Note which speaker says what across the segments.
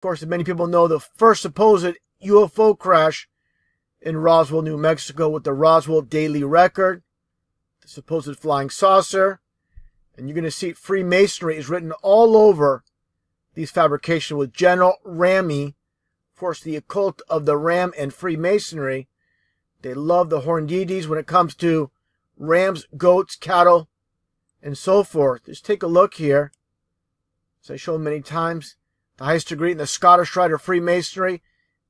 Speaker 1: Of course, many people know the first supposed UFO crash in Roswell, New Mexico with the Roswell Daily Record, the supposed flying saucer. And you're going to see Freemasonry is written all over these fabrications with General Ramey. Of course, the occult of the Ram and Freemasonry. They love the horned deities when it comes to rams, goats, cattle, and so forth. Just take a look here. As I showed many times, the highest degree in the Scottish Rite of Freemasonry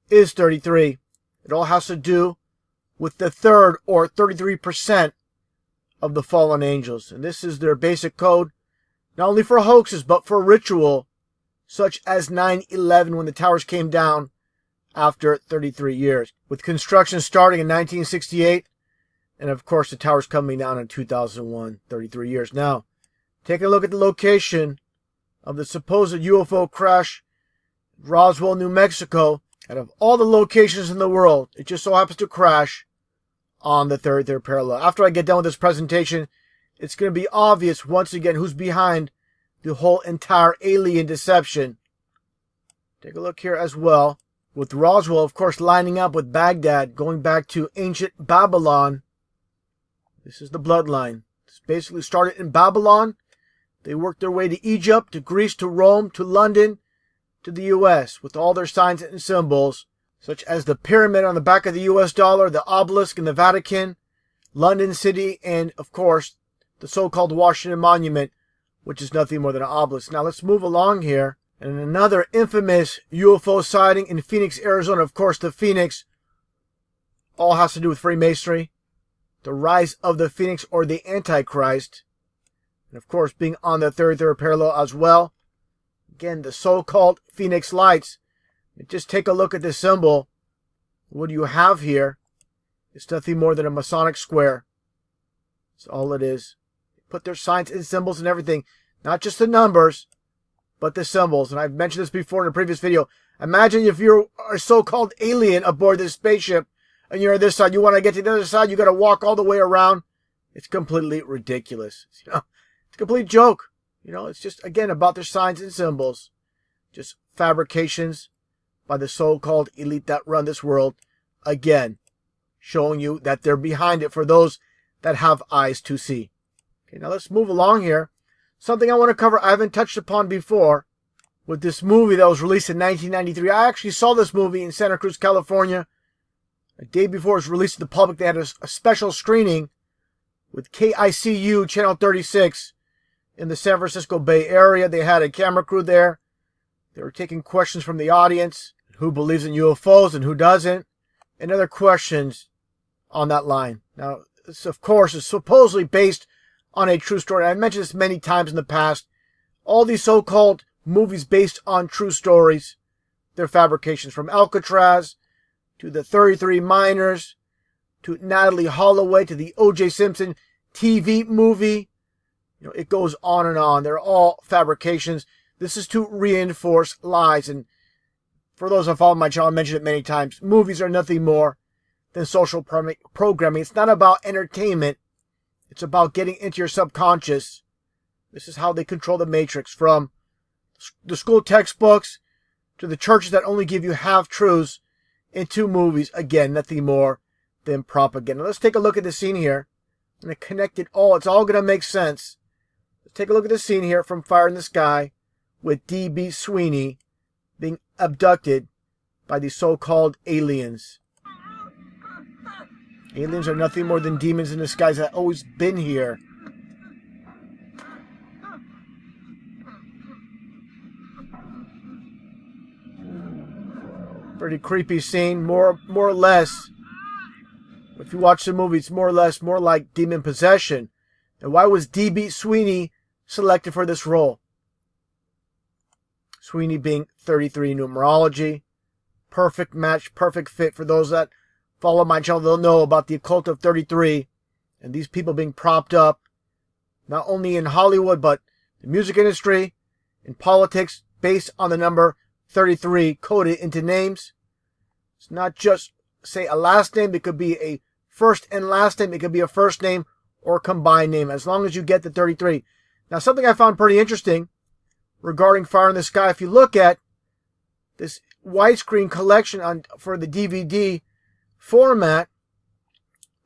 Speaker 1: is 33. It all has to do with the third, or 33%, of the fallen angels. And this is their basic code, not only for hoaxes, but for ritual, such as 9/11 when the towers came down after 33 years. With construction starting in 1968, and of course the towers coming down in 2001, 33 years. Now, take a look at the location of the supposed UFO crash, Roswell, New Mexico. Out of all the locations in the world, it just so happens to crash on the 33rd parallel. After I get done with this presentation, it's going to be obvious once again who's behind the whole entire alien deception. Take a look here as well. With Roswell, of course, lining up with Baghdad, going back to ancient Babylon. This is the bloodline. This basically started in Babylon. They worked their way to Egypt, to Greece, to Rome, to London, to the U.S. with all their signs and symbols, such as the pyramid on the back of the U.S. dollar, the obelisk in the Vatican, London City, and, of course, the so-called Washington Monument, which is nothing more than an obelisk. Now, let's move along here. And another infamous UFO sighting in Phoenix, Arizona. Of course, the Phoenix all has to do with Freemasonry, the rise of the Phoenix or the Antichrist, and of course, being on the 33rd parallel as well. Again, the so-called Phoenix Lights. And just take a look at this symbol. What do you have here? It's nothing more than a Masonic square. That's all it is. They put their signs and symbols and everything, not just the numbers, but the symbols. And I've mentioned this before in a previous video. Imagine if you're a so-called alien aboard this spaceship and you're on this side. You want to get to the other side, you got to walk all the way around. It's completely ridiculous. It's a complete joke. It's just, again, about their signs and symbols. Just fabrications by the so-called elite that run this world. Again, showing you that they're behind it for those that have eyes to see. Okay, now let's move along here. Something I want to cover I haven't touched upon before with this movie that was released in 1993. I actually saw this movie in Santa Cruz, California. A day before it was released to the public, they had a special screening with KICU Channel 36 in the San Francisco Bay Area. They had a camera crew there. They were taking questions from the audience. Who believes in UFOs and who doesn't? And other questions on that line. Now, this, of course, is supposedly based on a true story. I've mentioned this many times in the past. All these so-called movies based on true stories, they're fabrications. From Alcatraz to the 33 Miners to Natalie Holloway to the O.J. Simpson TV movie. It goes on and on. They're all fabrications. This is to reinforce lies. And for those who follow my channel, I mentioned it many times. Movies are nothing more than social programming. It's not about entertainment. It's about getting into your subconscious. This is how they control the matrix, from the school textbooks to the churches that only give you half-truths into movies. Again, nothing more than propaganda. Let's take a look at the scene here. I'm going to connect it all. It's all going to make sense. Let's take a look at the scene here from Fire in the Sky with D.B. Sweeney being abducted by these so-called aliens. Aliens are nothing more than demons in disguise that have always been here. Pretty creepy scene, more or less. If you watch the movie, it's more or less more like demon possession. And why was D.B. Sweeney selected for this role? Sweeney being 33 numerology. Perfect match, perfect fit. For those that follow my channel, they'll know about the occult of 33 and these people being propped up, not only in Hollywood, but the music industry, in politics, based on the number 33 coded into names. It's not just, say, a last name. It could be a first and last name. It could be a first name or a combined name, as long as you get the 33. Now, something I found pretty interesting regarding Fire in the Sky, if you look at this widescreen collection for the DVD format,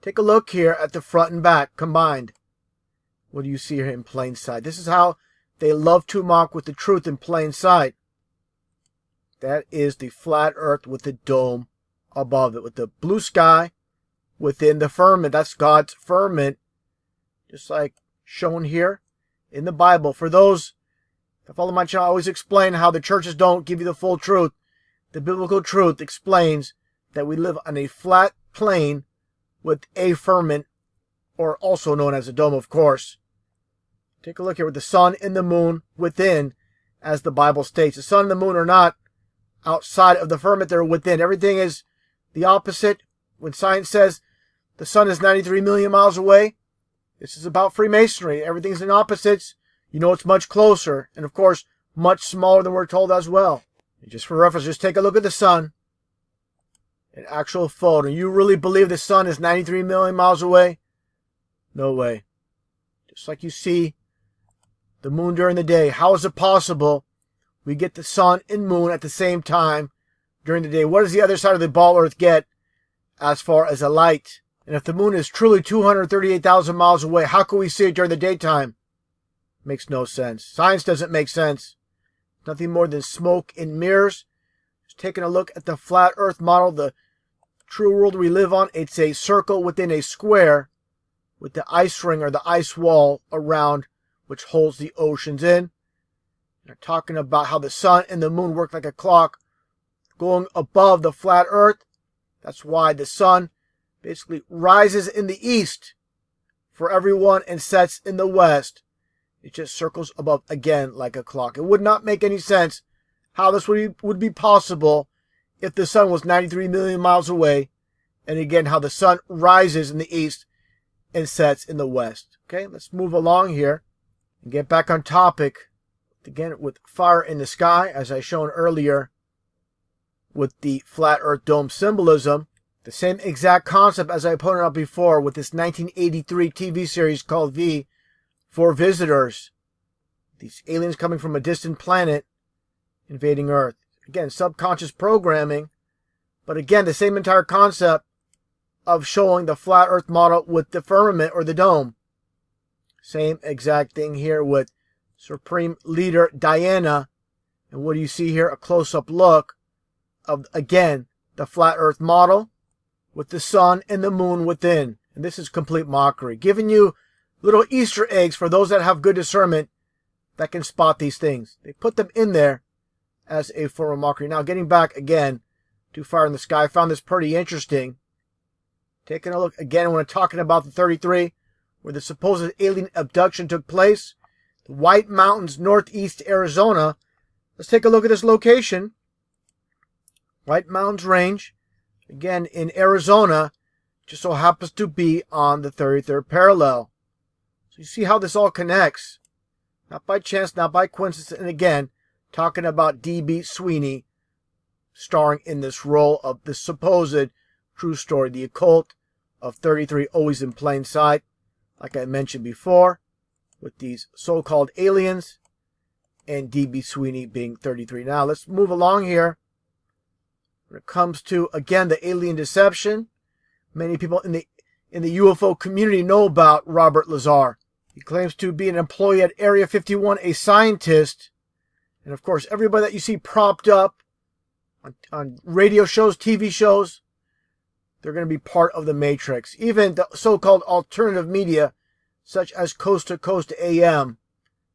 Speaker 1: take a look here at the front and back combined. What do you see here in plain sight? This is how they love to mock with the truth in plain sight. That is the flat earth with the dome above it, with the blue sky within the firmament. That's God's firmament, just like shown here in the Bible. For those that follow my channel, I always explain how the churches don't give you the full truth. The biblical truth explains that we live on a flat plane with a firmament, or also known as a dome, of course. Take a look here with the sun and the moon within, as the Bible states. The sun and the moon are not outside of the firmament, they're within. Everything is the opposite. When science says the sun is 93 million miles away, this is about Freemasonry. Everything's in opposites. You know it's much closer, and of course, much smaller than we're told as well. And just for reference, just take a look at the sun. An actual photo. You really believe the sun is 93 million miles away? No way. Just like you see the moon during the day. How is it possible we get the sun and moon at the same time during the day? What does the other side of the ball earth get as far as a light? And if the moon is truly 238,000 miles away, how can we see it during the daytime? Makes no sense. Science doesn't make sense. Nothing more than smoke and mirrors. Just taking a look at the flat earth model, the true world we live on. It's a circle within a square with the ice ring or the ice wall around, which holds the oceans in. They're talking about how the sun and the moon work like a clock going above the flat earth. That's why the sun basically rises in the east for everyone and sets in the west. It just circles above again like a clock. It would not make any sense how this would be possible if the sun was 93 million miles away. And again, how the sun rises in the east and sets in the west. Okay, let's move along here and get back on topic. Again, with fire in the sky, as I shown earlier, with the flat earth dome symbolism. The same exact concept as I pointed out before with this 1983 TV series called V for Visitors. These aliens coming from a distant planet invading Earth. Again, subconscious programming. But again, the same entire concept of showing the flat earth model with the firmament or the dome. Same exact thing here with Supreme Leader Diana. And what do you see here? A close-up look of, again, the flat earth model with the sun and the moon within. And this is complete mockery. Giving you little Easter eggs for those that have good discernment that can spot these things. They put them in there as a form of mockery. Now, getting back again to Fire in the Sky, I found this pretty interesting. Taking a look again when we're talking about the 33, where the supposed alien abduction took place. The White Mountains, northeast Arizona. Let's take a look at this location. White Mountains Range. Again, in Arizona, just so happens to be on the 33rd parallel. So you see how this all connects. Not by chance, not by coincidence. And again, talking about D.B. Sweeney starring in this role of the supposed true story. The occult of 33 always in plain sight. Like I mentioned before, with these so-called aliens and D.B. Sweeney being 33. Now, let's move along here. When it comes to, again, the alien deception, many people in the UFO community know about Robert Lazar. He claims to be an employee at Area 51, a scientist. And of course, everybody that you see propped up on radio shows, TV shows, they're going to be part of the Matrix. Even the so-called alternative media, such as Coast to Coast AM,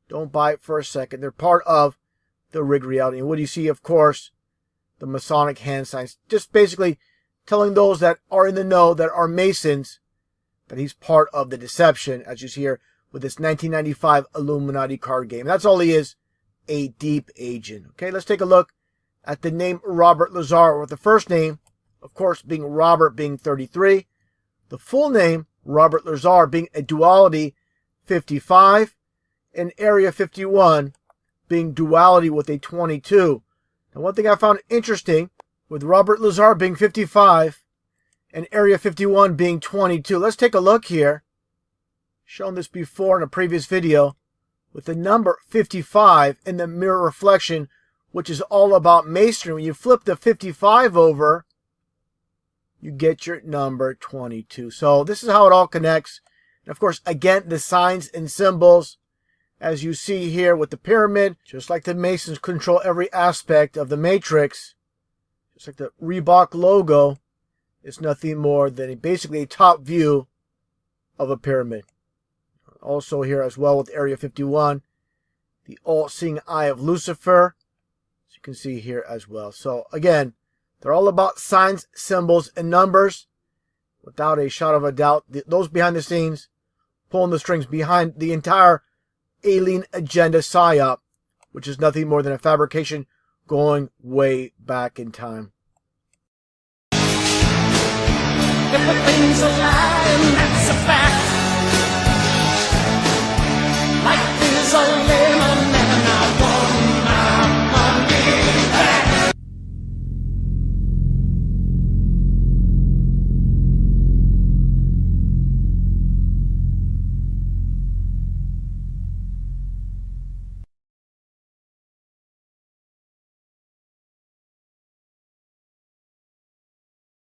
Speaker 1: don't buy it for a second. They're part of the rigged reality. And what do you see, of course? The Masonic hand signs. Just basically telling those that are in the know, that are Masons, that he's part of the deception, as you see here, with this 1995 Illuminati card game. That's all he is, a deep agent. Okay, let's take a look at the name Robert Lazar, with the first name, of course, being Robert, being 33. The full name, Robert Lazar, being a duality 55, and Area 51 being duality with a 22. Now, one thing I found interesting, with Robert Lazar being 55 and Area 51 being 22. Let's take a look here. Shown this before in a previous video, with the number 55 in the mirror reflection which is all about Masonry. When you flip the 55 over, you get your number 22. So this is how it all connects. And of course, again, the signs and symbols, as you see here with the pyramid, just like the Masons control every aspect of the matrix, just like the Reebok logo, it's nothing more than basically a top view of a pyramid. Also here as well with Area 51, the all-seeing eye of Lucifer, as you can see here as well. So again, they're all about signs, symbols, and numbers. Without a shadow of a doubt, those behind the scenes, pulling the strings behind the entire alien agenda psyop, which is nothing more than a fabrication going way back in time.
Speaker 2: If a thing's a lie, and that's a fact.